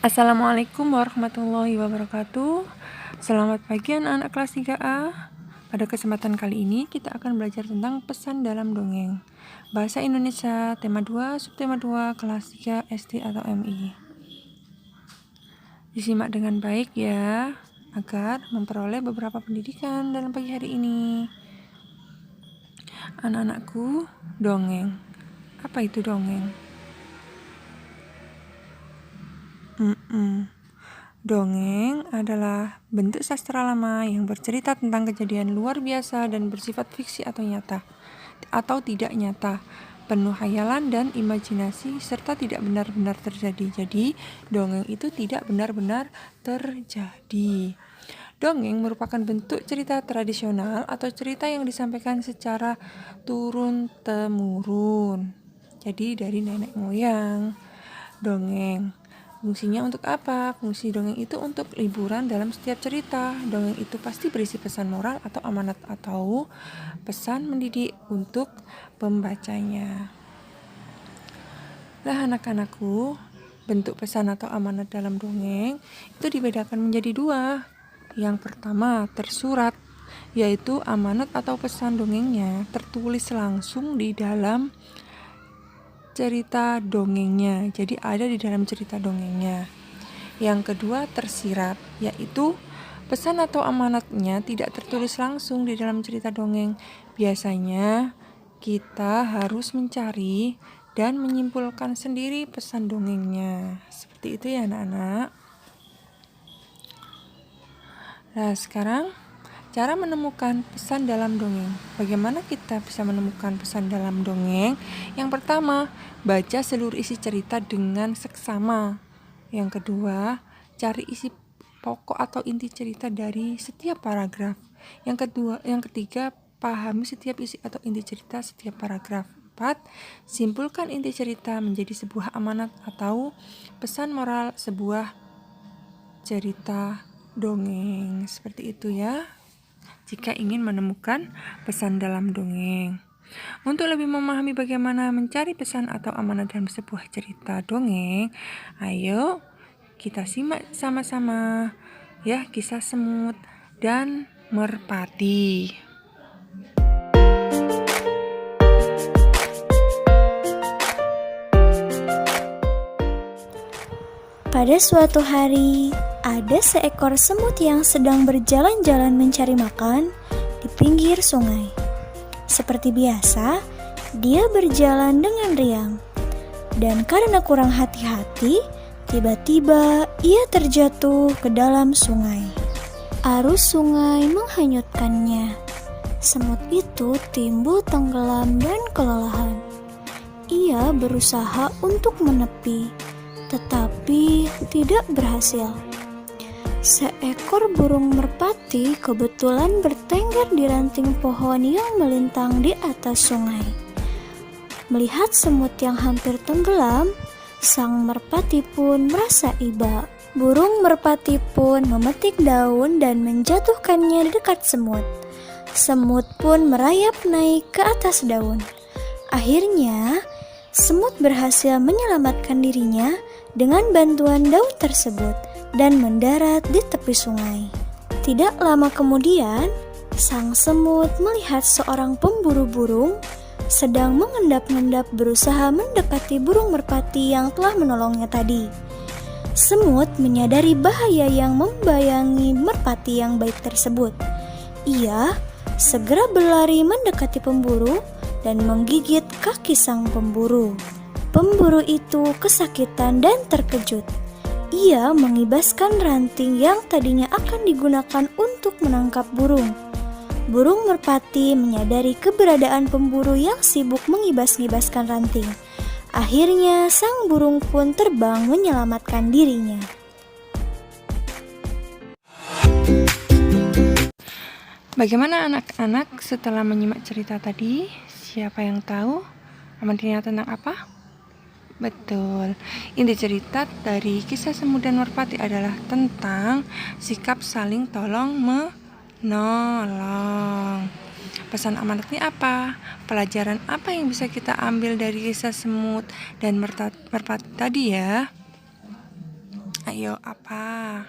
Assalamualaikum warahmatullahi wabarakatuh. Selamat pagi anak-anak kelas 3A. Pada kesempatan kali ini kita akan belajar tentang pesan dalam dongeng. Bahasa Indonesia tema 2, subtema 2, kelas 3 SD atau MI. Disimak dengan baik ya, agar memperoleh beberapa pendidikan dalam pagi hari ini. Anak-anakku, dongeng. Apa itu dongeng? Dongeng adalah bentuk sastra lama yang bercerita tentang kejadian luar biasa dan bersifat fiksi atau nyata, atau tidak nyata, penuh khayalan dan imajinasi, serta tidak benar-benar terjadi. Jadi, dongeng itu tidak benar-benar terjadi. Dongeng merupakan bentuk cerita tradisional atau cerita yang disampaikan secara turun-temurun. Jadi, dari nenek moyang. Dongeng fungsinya untuk apa? Fungsi dongeng itu untuk liburan dalam setiap cerita. Dongeng itu pasti berisi pesan moral atau amanat atau pesan mendidik untuk pembacanya. Lah anak-anakku, bentuk pesan atau amanat dalam dongeng itu dibedakan menjadi dua. Yang pertama, tersurat, yaitu amanat atau pesan dongengnya tertulis langsung di dalam cerita dongengnya, jadi ada di dalam cerita dongengnya. Yang kedua, tersirat, yaitu pesan atau amanatnya tidak tertulis langsung di dalam cerita dongeng. Biasanya kita harus mencari dan menyimpulkan sendiri pesan dongengnya. Seperti itu ya anak-anak. Nah, sekarang cara menemukan pesan dalam dongeng. Bagaimana kita bisa menemukan pesan dalam dongeng? Yang pertama, baca seluruh isi cerita dengan seksama. Yang kedua, cari isi pokok atau inti cerita dari setiap paragraf. Yang ketiga, pahami setiap isi atau inti cerita setiap paragraf. 4. Simpulkan inti cerita menjadi sebuah amanat atau pesan moral sebuah cerita dongeng. Seperti itu ya, jika ingin menemukan pesan dalam dongeng. Untuk lebih memahami bagaimana mencari pesan atau amanat dalam sebuah cerita dongeng, ayo kita simak sama-sama ya kisah semut dan merpati. Pada suatu hari, ada seekor semut yang sedang berjalan-jalan mencari makan di pinggir sungai. Seperti biasa, dia berjalan dengan riang. Dan karena kurang hati-hati, tiba-tiba ia terjatuh ke dalam sungai. Arus sungai menghanyutkannya. Semut itu timbul tenggelam dan kelelahan. Ia berusaha untuk menepi, tetapi tidak berhasil. Seekor burung merpati kebetulan bertengger di ranting pohon yang melintang di atas sungai. Melihat semut yang hampir tenggelam, sang merpati pun merasa iba. Burung merpati pun memetik daun dan menjatuhkannya di dekat semut. Semut pun merayap naik ke atas daun. Akhirnya, semut berhasil menyelamatkan dirinya dengan bantuan daun tersebut dan mendarat di tepi sungai. Tidak lama kemudian, sang semut melihat seorang pemburu burung sedang mengendap-endap berusaha mendekati burung merpati yang telah menolongnya tadi. Semut menyadari bahaya yang membayangi merpati yang baik tersebut. Ia segera berlari mendekati pemburu dan menggigit kaki sang pemburu. Pemburu itu kesakitan dan terkejut. Ia mengibaskan ranting yang tadinya akan digunakan untuk menangkap burung. Burung merpati menyadari keberadaan pemburu yang sibuk mengibas-ngibaskan ranting. Akhirnya sang burung pun terbang menyelamatkan dirinya. Bagaimana anak-anak setelah menyimak cerita tadi? Siapa yang tahu amanatnya tentang apa? Betul, inti cerita dari kisah semut dan merpati adalah tentang sikap saling tolong menolong. Pesan amanatnya apa? Pelajaran apa yang bisa kita ambil dari kisah semut dan merpati tadi ya? Ayo, apa?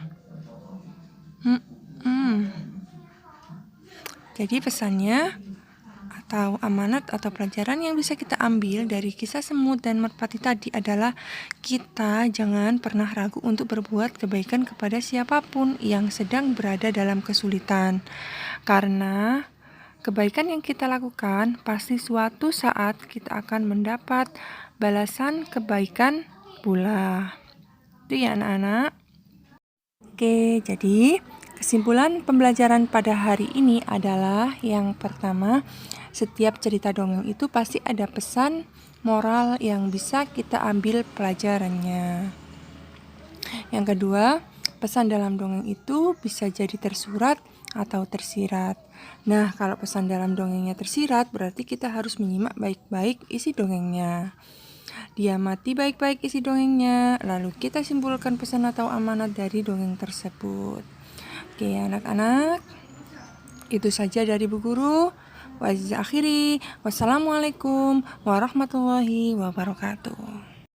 Jadi pesannya atau amanat atau pelajaran yang bisa kita ambil dari kisah semut dan merpati tadi adalah kita jangan pernah ragu untuk berbuat kebaikan kepada siapapun yang sedang berada dalam kesulitan. Karena kebaikan yang kita lakukan pasti suatu saat kita akan mendapat balasan kebaikan pula. Itu ya anak-anak. Oke, jadi kesimpulan pembelajaran pada hari ini adalah yang pertama, setiap cerita dongeng itu pasti ada pesan moral yang bisa kita ambil pelajarannya. Yang kedua, pesan dalam dongeng itu bisa jadi tersurat atau tersirat. Nah, kalau pesan dalam dongengnya tersirat, berarti kita harus menyimak baik-baik isi dongengnya. Diamati baik-baik isi dongengnya, lalu kita simpulkan pesan atau amanat dari dongeng tersebut. Oke anak-anak, itu saja dari Bu Guru. Wassalamualaikum warahmatullahi wabarakatuh.